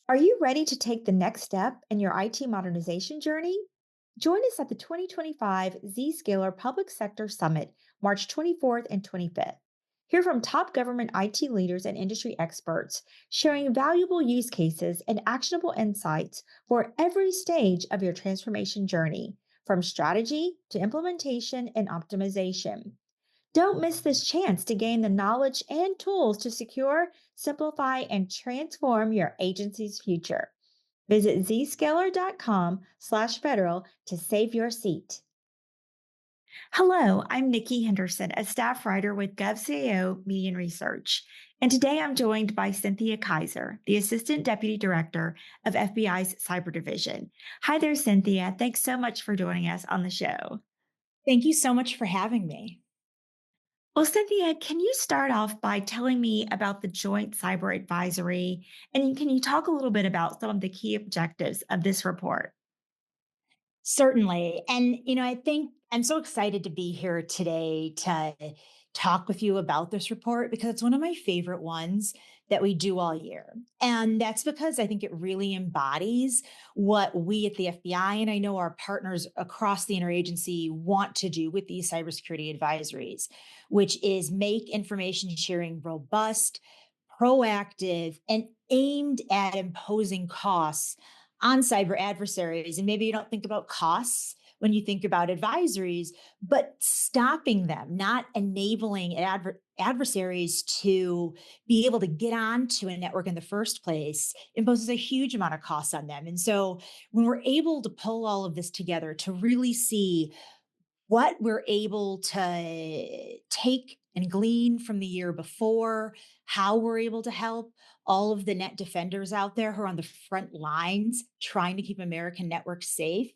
Are you ready to take the next step in your IT modernization journey? Join us at the 2025 Zscaler Public Sector Summit, March 24th and 25th. Hear from top government IT leaders and industry experts sharing valuable use cases and actionable insights for every stage of your transformation journey, from strategy to implementation and optimization. Don't miss this chance to gain the knowledge and tools to secure, simplify, and transform your agency's future. Visit zscaler.com/federal to save your seat. Hello, I'm Nikki Henderson, a staff writer with GovCIO Media and Research. And today I'm joined by Cynthia Kaiser, the Assistant Deputy Director of FBI's Cyber Division. Hi there, Cynthia. Thanks so much for joining us on the show. Thank you so much for having me. Well, Cynthia, can you start off by telling me about the Joint Cyber Advisory? And can you talk a little bit about some of the key objectives of this report? Certainly. I think I'm so excited to be here today to talk with you about this report because it's one of my favorite ones that we do all year. And that's because I think it really embodies what we at the FBI and I know our partners across the interagency want to do with these cybersecurity advisories, which is make information sharing robust, proactive, and aimed at imposing costs on cyber adversaries. And maybe you don't think about costs when you think about advisories, but stopping them, not enabling adversaries to be able to get onto a network in the first place, imposes a huge amount of costs on them. And so when we're able to pull all of this together to really see what we're able to take and glean from the year before, how we're able to help all of the net defenders out there who are on the front lines trying to keep American networks safe.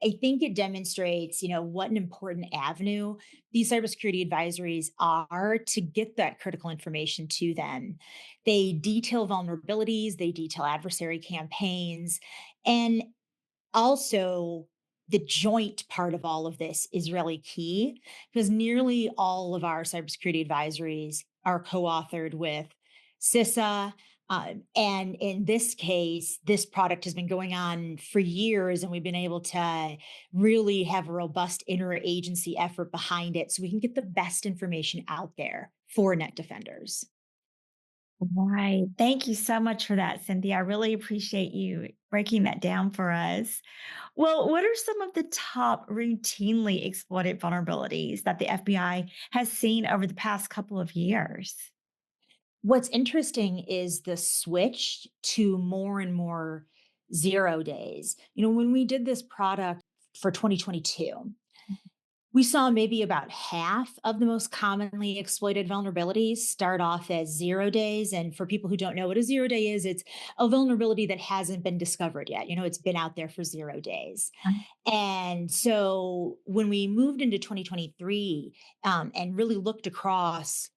I think it demonstrates, what an important avenue these cybersecurity advisories are to get that critical information to them. They detail vulnerabilities, they detail adversary campaigns, and also the joint part of all of this is really key because nearly all of our cybersecurity advisories are co-authored with CISA. And in this case, this product has been going on for years, and we've been able to really have a robust interagency effort behind it so we can get the best information out there for net defenders. Right. Thank you so much for that, Cynthia. I really appreciate you breaking that down for us. Well, what are some of the top routinely exploited vulnerabilities that the FBI has seen over the past couple of years? What's interesting is the switch to more and more 0 days. When we did this product for 2022, we saw maybe about half of the most commonly exploited vulnerabilities start off as 0 days. And for people who don't know what a 0 day is, it's a vulnerability that hasn't been discovered yet. It's been out there for 0 days. And so when we moved into 2023 and really looked across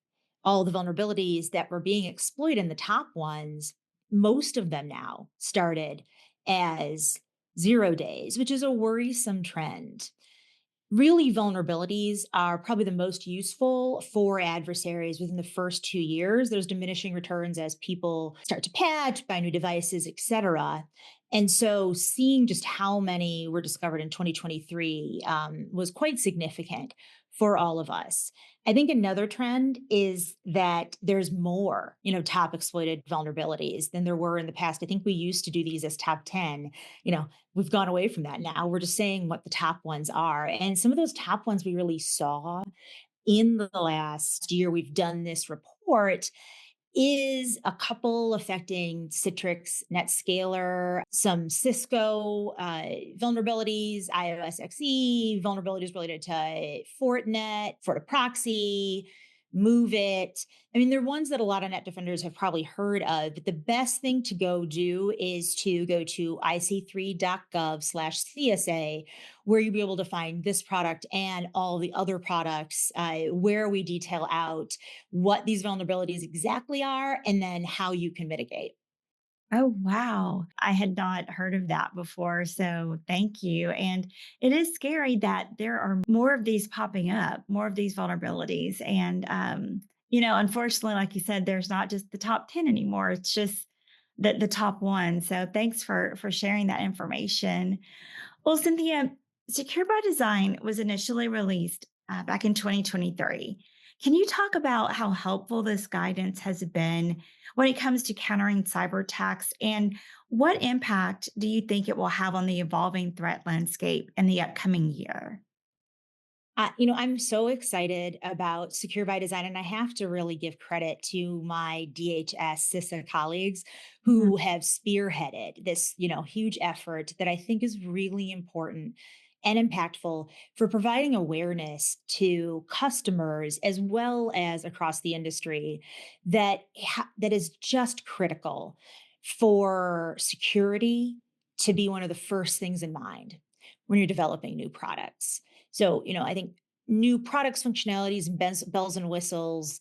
all the vulnerabilities that were being exploited in the top ones, most of them now started as 0 days, which is a worrisome trend. Really, vulnerabilities are probably the most useful for adversaries within the first 2 years. There's diminishing returns as people start to patch, buy new devices, et cetera. And so seeing just how many were discovered in 2023 was quite significant for all of us. I think another trend is that there's more, top exploited vulnerabilities than there were in the past. I think we used to do these as top 10. We've gone away from that now. We're just saying what the top ones are. And some of those top ones we really saw in the last year we've done this report is a couple affecting Citrix, NetScaler, some Cisco vulnerabilities, iOS XE, vulnerabilities related to Fortinet, FortiProxy, Move It. I mean, they're ones that a lot of net defenders have probably heard of, but the best thing to go do is to go to ic3.gov/CSA, where you'll be able to find this product and all the other products where we detail out what these vulnerabilities exactly are and then how you can mitigate. Oh, wow. I had not heard of that before. So thank you. And it is scary that there are more of these popping up, more of these vulnerabilities. And, unfortunately, like you said, there's not just the top 10 anymore. It's just the top one. So thanks for sharing that information. Well, Cynthia, Secure by Design was initially released back in 2023. Can you talk about how helpful this guidance has been when it comes to countering cyber attacks, and what impact do you think it will have on the evolving threat landscape in the upcoming year? I'm so excited about Secure by Design, and I have to really give credit to my DHS CISA colleagues Mhm. who have spearheaded this, huge effort that I think is really important and impactful for providing awareness to customers as well as across the industry that is just critical for security to be one of the first things in mind when you're developing new products. So, I think new products, functionalities, and bells and whistles,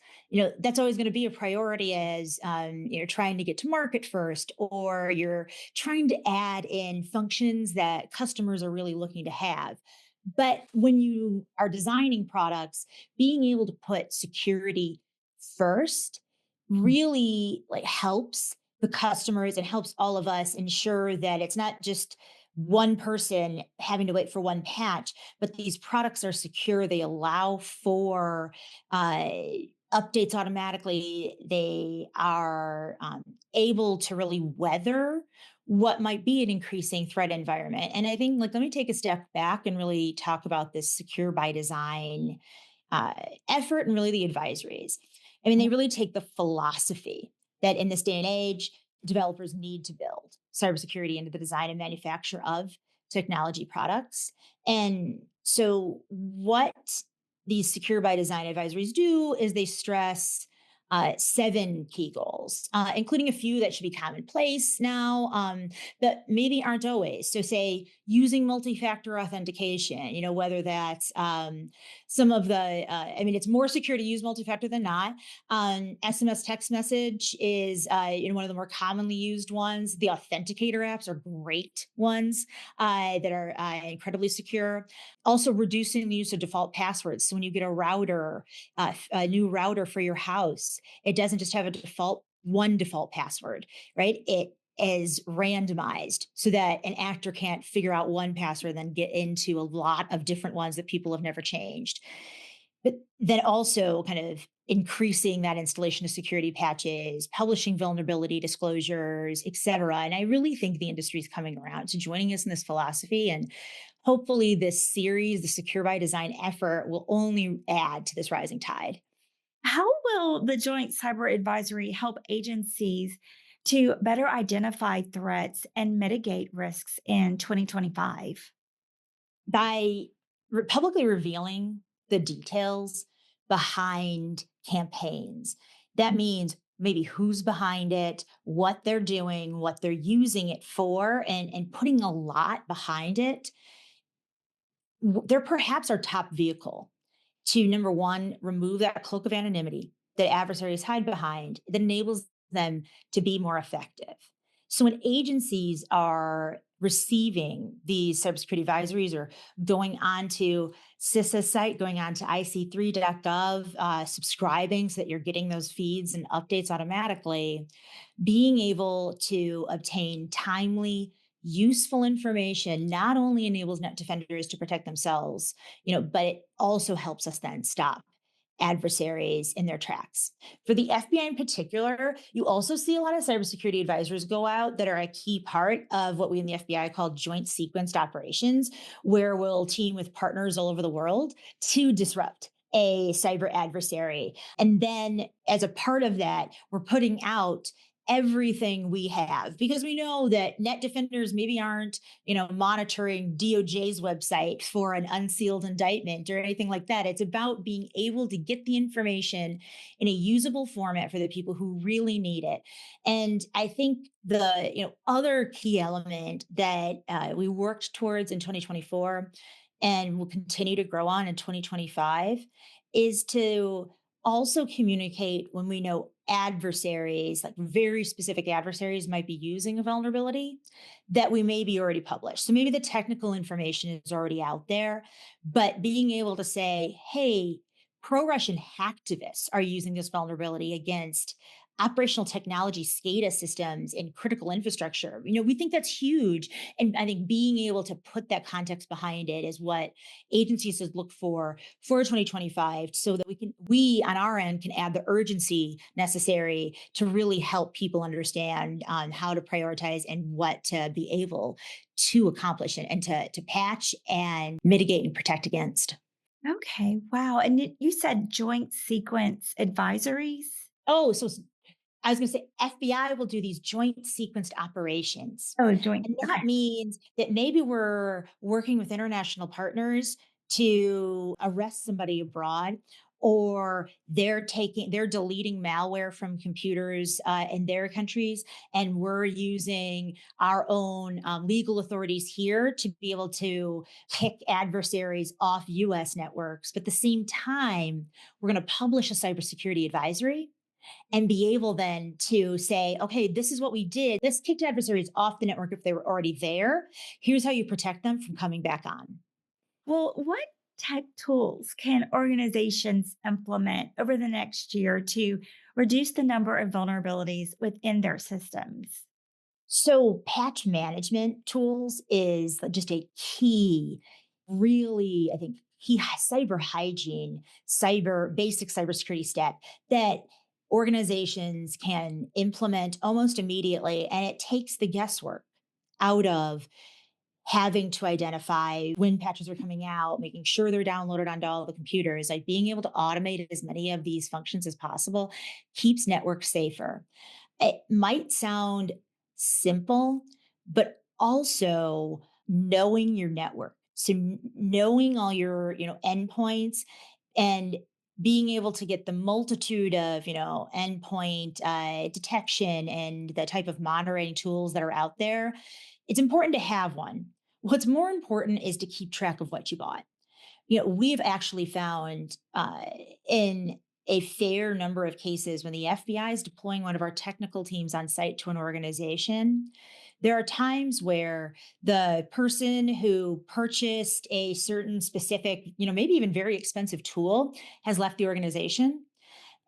that's always going to be a priority as you're trying to get to market first, or you're trying to add in functions that customers are really looking to have. But when you are designing products, being able to put security first really like helps the customers and helps all of us ensure that it's not just one person having to wait for one patch, but these products are secure. They allow for uh, updates automatically. They are able to really weather what might be an increasing threat environment. And I think, like, let me take a step back and really talk about this secure by design uh, effort and really the advisories. I mean, they really take the philosophy that in this day and age, developers need to build cybersecurity into the design and manufacture of technology products. And so, what these secure by design advisories do is they stress seven key goals, including a few that should be commonplace now, that maybe aren't always. So, say using multi-factor authentication, whether that's some of I mean, it's more secure to use multi-factor than not. SMS text message is one of the more commonly used ones. The authenticator apps are great ones that are incredibly secure. Also, reducing the use of default passwords. So when you get a new router for your house, it doesn't just have a one default password, right? It is randomized so that an actor can't figure out one password, then get into a lot of different ones that people have never changed. But then also kind of increasing that installation of security patches, publishing vulnerability disclosures, et cetera. And I really think the industry is coming around to joining us in this philosophy. And hopefully, this series, the Secure by Design effort, will only add to this rising tide. How will the Joint Cyber Advisory help agencies to better identify threats and mitigate risks in 2025? By publicly revealing the details behind campaigns. That means maybe who's behind it, what they're doing, what they're using it for, and putting a lot behind it. They're perhaps our top vehicle to, number one, remove that cloak of anonymity that adversaries hide behind that enables them to be more effective. So when agencies are receiving these cybersecurity advisories or going on to CISA site, going on to ic3.gov, subscribing so that you're getting those feeds and updates automatically, being able to obtain timely, useful information not only enables net defenders to protect themselves, but it also helps us then stop adversaries in their tracks. For the FBI in particular, you also see a lot of cybersecurity advisors go out that are a key part of what we in the FBI call joint sequenced operations, where we'll team with partners all over the world to disrupt a cyber adversary. And then as a part of that, we're putting out everything we have because we know that net defenders maybe aren't monitoring DOJ's website for an unsealed indictment or anything like that. It's about being able to get the information in a usable format for the people who really need it. And I think the other key element that we worked towards in 2024 and will continue to grow on in 2025 is to also communicate when we know adversaries, like very specific adversaries, might be using a vulnerability that we maybe already published. So maybe the technical information is already out there, but being able to say, hey, pro Russian hacktivists are using this vulnerability against operational technology SCADA systems in critical infrastructure. We think that's huge. And I think being able to put that context behind it is what agencies should look for 2025 so that we on our end can add the urgency necessary to really help people understand how to prioritize and what to be able to accomplish and to patch and mitigate and protect against. Okay, wow. And you said joint sequence advisories? Oh, so I was going to say FBI will do these joint sequenced operations. Oh, joint. And Okay. that means that maybe we're working with international partners to arrest somebody abroad, or they're deleting malware from computers in their countries, and we're using our own legal authorities here to be able to kick adversaries off US networks. But at the same time, we're going to publish a cybersecurity advisory and be able then to say, okay, this is what we did. This kicked adversaries off the network if they were already there. Here's how you protect them from coming back on. Well, what tech tools can organizations implement over the next year to reduce the number of vulnerabilities within their systems? So, patch management tools is just a key, really, I think, key cyber hygiene, cyber basic cybersecurity step that organizations can implement almost immediately. And it takes the guesswork out of having to identify when patches are coming out, making sure they're downloaded onto all the computers, like being able to automate as many of these functions as possible keeps networks safer. It might sound simple, but also knowing your network. So knowing all your, endpoints and being able to get the multitude of, endpoint detection and the type of monitoring tools that are out there, it's important to have one. What's more important is to keep track of what you bought. We've actually found in a fair number of cases when the FBI is deploying one of our technical teams on site to an organization, there are times where the person who purchased a certain specific, maybe even very expensive tool has left the organization,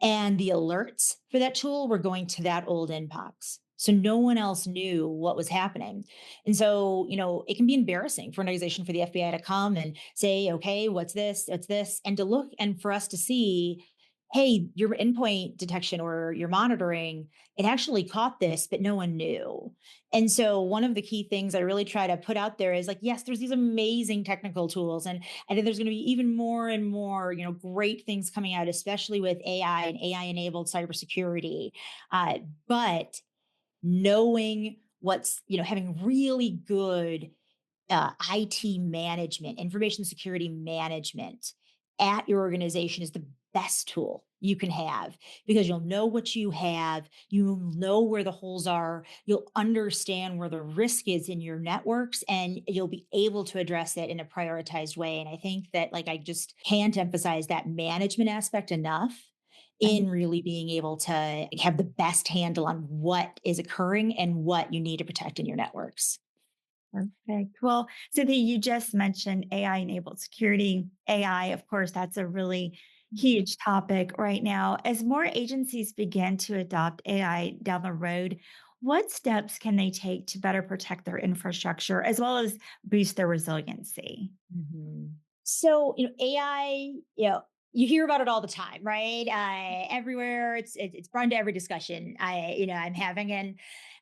and the alerts for that tool were going to that old inbox. So no one else knew what was happening. And so, it can be embarrassing for an organization for the FBI to come and say, okay, what's this? What's this? And to look and for us to see, hey, your endpoint detection or your monitoring, it actually caught this, but no one knew. And so one of the key things I really try to put out there is like, yes, there's these amazing technical tools. And I think there's going to be even more and more, great things coming out, especially with AI and AI enabled cybersecurity. But knowing having really good IT management, information security management at your organization is the best tool you can have because you'll know what you have, you'll know where the holes are, you'll understand where the risk is in your networks, and you'll be able to address it in a prioritized way. And I think that, like, I just can't emphasize that management aspect enough in really being able to have the best handle on what is occurring and what you need to protect in your networks. Perfect. Well, Cynthia, you just mentioned AI enabled security. AI, of course, that's a really huge topic right now. As more agencies begin to adopt AI down the road, what steps can they take to better protect their infrastructure as well as boost their resiliency? Mhm. So, AI, you hear about it all the time, right? Everywhere, it's brought into every discussion I'm having, and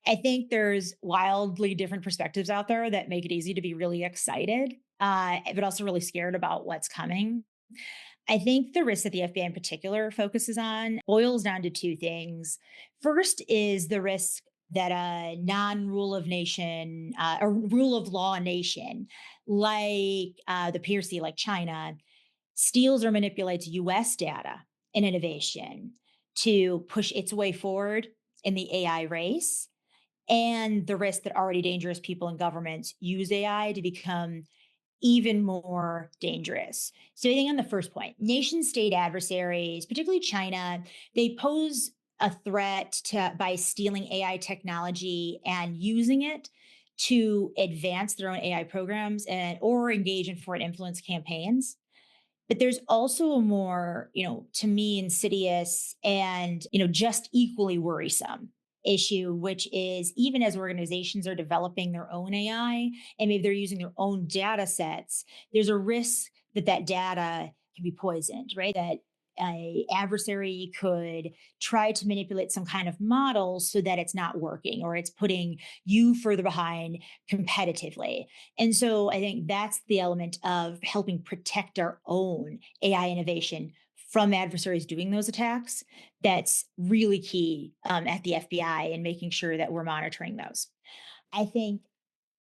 I think there's wildly different perspectives out there that make it easy to be really excited, but also really scared about what's coming. I think the risk that the FBI in particular focuses on boils down to two things. First is the risk that a non-rule of nation or rule of law nation like the PRC, like China, steals or manipulates US data and innovation to push its way forward in the AI race, and the risk that already dangerous people in governments use AI to become even more dangerous. So I think on the first point, nation state adversaries, particularly China, they pose a threat by stealing AI technology and using it to advance their own AI programs and or engage in foreign influence campaigns. But there's also a more, to me, insidious and, just equally worrisome issue, which is even as organizations are developing their own AI and maybe they're using their own data sets, there's a risk that that data can be poisoned, right? That a adversary could try to manipulate some kind of model so that it's not working or it's putting you further behind competitively. And so I think that's the element of helping protect our own AI innovation from adversaries doing those attacks. That's really key at the FBI and making sure that we're monitoring those. I think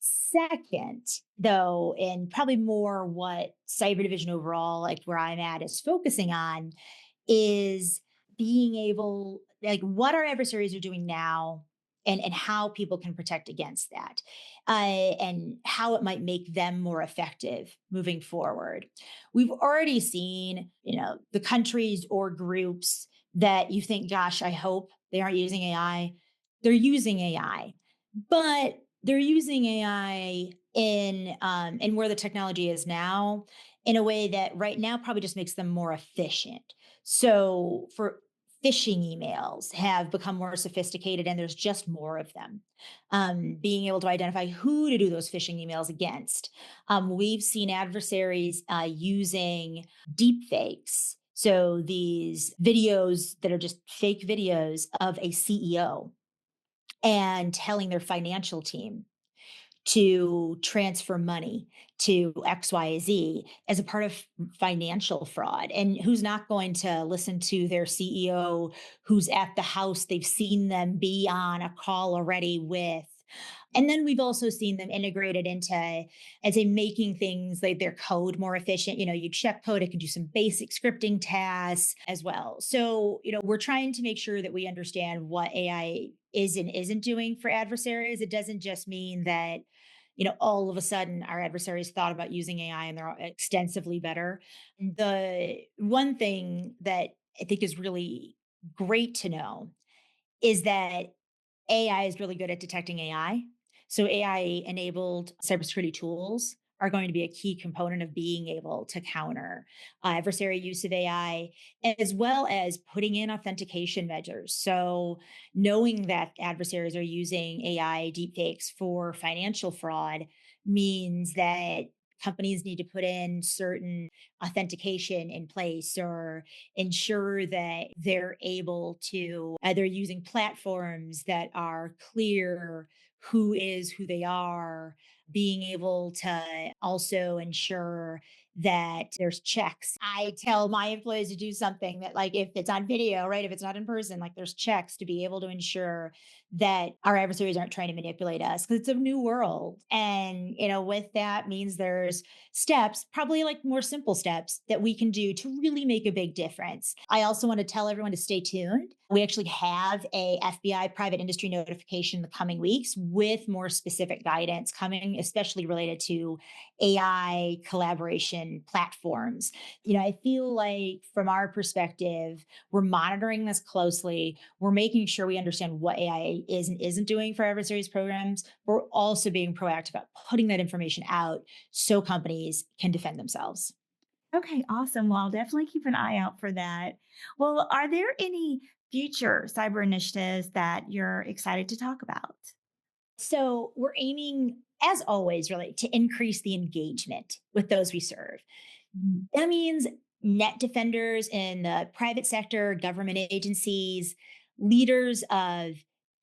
second, though, and probably more what cyber division overall, like where I'm at, is focusing on is being able, like, what our adversaries are doing now and how people can protect against that and how it might make them more effective moving forward. We've already seen, the countries or groups that you think, gosh, I hope they aren't using AI. They're using AI, but they're using AI in where the technology is now in a way that right now probably just makes them more efficient. So for phishing emails have become more sophisticated and there's just more of them. Being able to identify who to do those phishing emails against. We've seen adversaries using deep fakes. So these videos that are just fake videos of a CEO and telling their financial team to transfer money to XYZ as a part of financial fraud. And who's not going to listen to their CEO who's at the house they've seen them be on a call already with? And then we've also seen them integrated into, I'd say, making things like their code more efficient. You check code, it can do some basic scripting tasks as well. So, we're trying to make sure that we understand what AI is and isn't doing for adversaries. It doesn't just mean that, all of a sudden our adversaries thought about using AI and they're extensively better. The one thing that I think is really great to know is that AI is really good at detecting AI. So AI enabled cybersecurity tools are going to be a key component of being able to counter adversary use of AI, as well as putting in authentication measures. So knowing that adversaries are using AI deepfakes for financial fraud means that companies need to put in certain authentication in place or ensure that they're able to either using platforms that are clear who is who they are, being able to also ensure that there's checks. I tell my employees to do something that, like, if it's on video, right? If it's not in person, like, there's checks to be able to ensure that our adversaries aren't trying to manipulate us because it's a new world. And, with that means there's steps, probably like more simple steps that we can do to really make a big difference. I also want to tell everyone to stay tuned. We actually have a FBI private industry notification in the coming weeks with more specific guidance coming, especially related to AI collaboration platforms. I feel like from our perspective, we're monitoring this closely. We're making sure we understand what AI is and isn't doing for adversaries programs. We're also being proactive about putting that information out so companies can defend themselves. Okay, awesome. Well, I'll definitely keep an eye out for that. Well, are there any future cyber initiatives that you're excited to talk about? So we're aiming, as always, really to increase the engagement with those we serve. That means net defenders in the private sector, government agencies, leaders of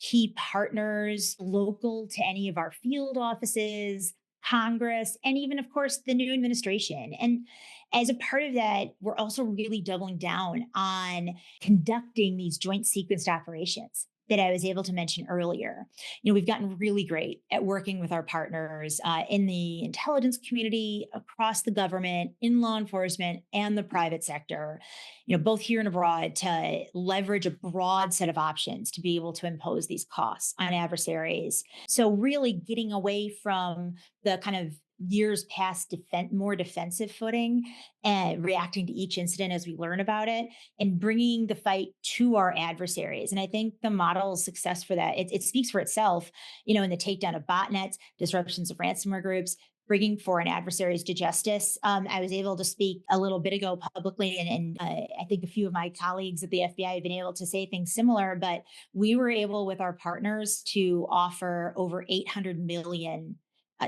key partners local to any of our field offices, Congress, and even, of course, the new administration. And as a part of that, we're also really doubling down on conducting these joint sequenced operations that I was able to mention earlier. We've gotten really great at working with our partners in the intelligence community, across the government, in law enforcement, and the private sector, both here and abroad, to leverage a broad set of options to be able to impose these costs on adversaries. So really getting away from the kind of years past more defensive footing and reacting to each incident as we learn about it and bringing the fight to our adversaries. And I think the model of success for that, it speaks for itself, in the takedown of botnets, disruptions of ransomware groups, bringing foreign adversaries to justice. I was able to speak a little bit ago publicly, and I think a few of my colleagues at the FBI have been able to say things similar, but we were able with our partners to offer over $800 million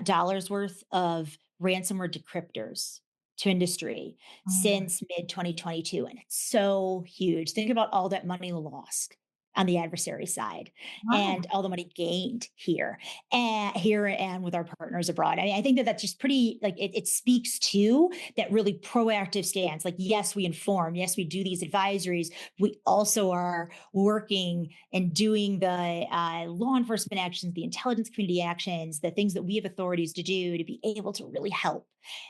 dollars worth of ransomware decryptors to industry Oh, since mid 2022. And it's so huge. Think about all that money lost on the adversary side wow. and all the money gained here and with our partners abroad. I mean, I think that that's just pretty like it speaks to that really proactive stance. Like, yes, we inform, yes, we do these advisories. We also are working and doing the law enforcement actions, the intelligence community actions, the things that we have authorities to do to be able to really help.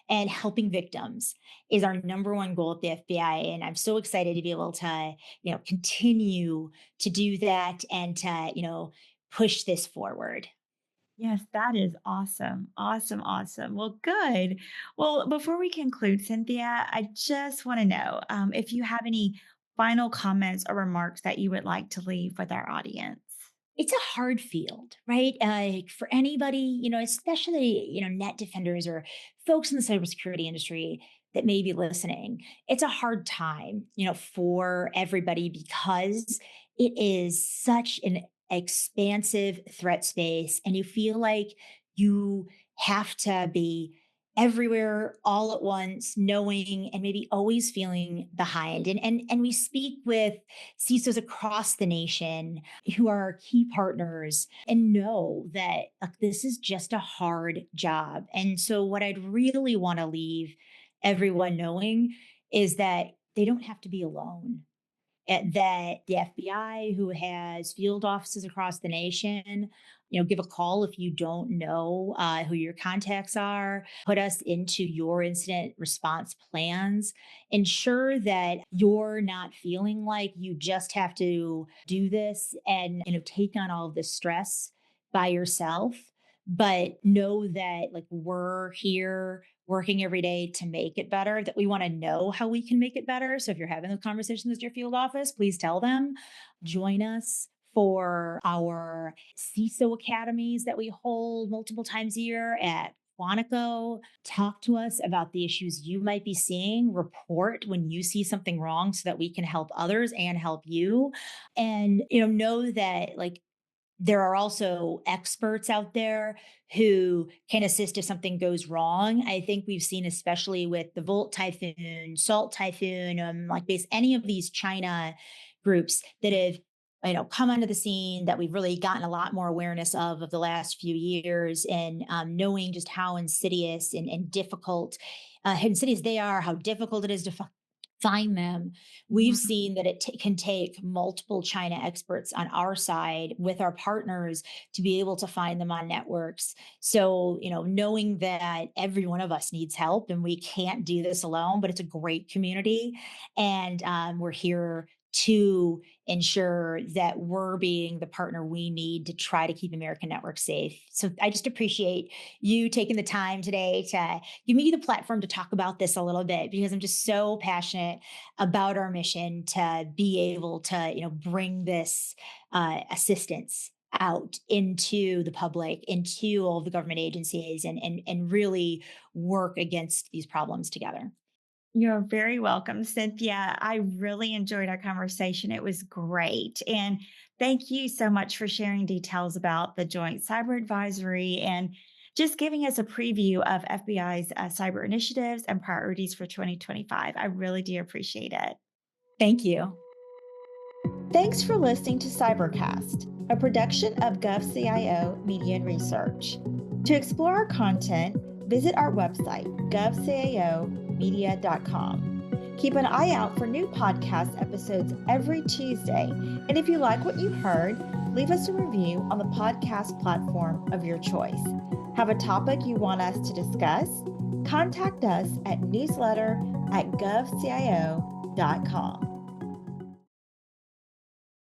And helping victims is our number one goal at the FBI. And I'm so excited to be able to, continue to do that and to, push this forward. Yes, that is awesome. Awesome. Awesome. Well, good. Well, before we conclude, Cynthia, I just want to know if you have any final comments or remarks that you would like to leave with our audience. It's a hard field, right? For anybody, especially, net defenders or folks in the cybersecurity industry that may be listening, it's a hard time, for everybody because it is such an expansive threat space and you feel like you have to be everywhere all at once, knowing and maybe always feeling behind. And we speak with CISOs across the nation who are our key partners and know that this is just a hard job. And so, what I'd really want to leave everyone knowing is that they don't have to be alone. That the FBI, who has field offices across the nation, give a call if you don't know who your contacts are. Put us into your incident response plans. Ensure that you're not feeling like you just have to do this and take on all of this stress by yourself. But know that we're here working every day to make it better, that we want to know how we can make it better. So if you're having those conversations with your field office, please tell them. Join us for our CISO academies that we hold multiple times a year at Quantico. Talk to us about the issues you might be seeing. Report when you see something wrong so that we can help others and help you. And know that there are also experts out there who can assist if something goes wrong. I think we've seen, especially with the Volt Typhoon, Salt Typhoon, any of these China groups that have come onto the scene that we've really gotten a lot more awareness of the last few years, and knowing just how insidious and difficult insidious they are, how difficult it is to find them. We've Mhm. seen that it can take multiple China experts on our side with our partners to be able to find them on networks. So, knowing that every one of us needs help and we can't do this alone, but it's a great community. And we're here to ensure that we're being the partner we need to try to keep American networks safe. So I just appreciate you taking the time today to give me the platform to talk about this a little bit, because I'm just so passionate about our mission to be able to, bring this assistance out into the public, into all of the government agencies, and really work against these problems together. You're very welcome, Cynthia. I really enjoyed our conversation. It was great. And thank you so much for sharing details about the Joint Cyber Advisory and just giving us a preview of FBI's cyber initiatives and priorities for 2025. I really do appreciate it. Thank you. Thanks for listening to CyberCast, a production of GovCIO Media and Research. To explore our content, visit our website, govciomedia.com. Keep an eye out for new podcast episodes every Tuesday. And if you like what you heard, leave us a review on the podcast platform of your choice. Have a topic you want us to discuss? Contact us at newsletter@govcio.com.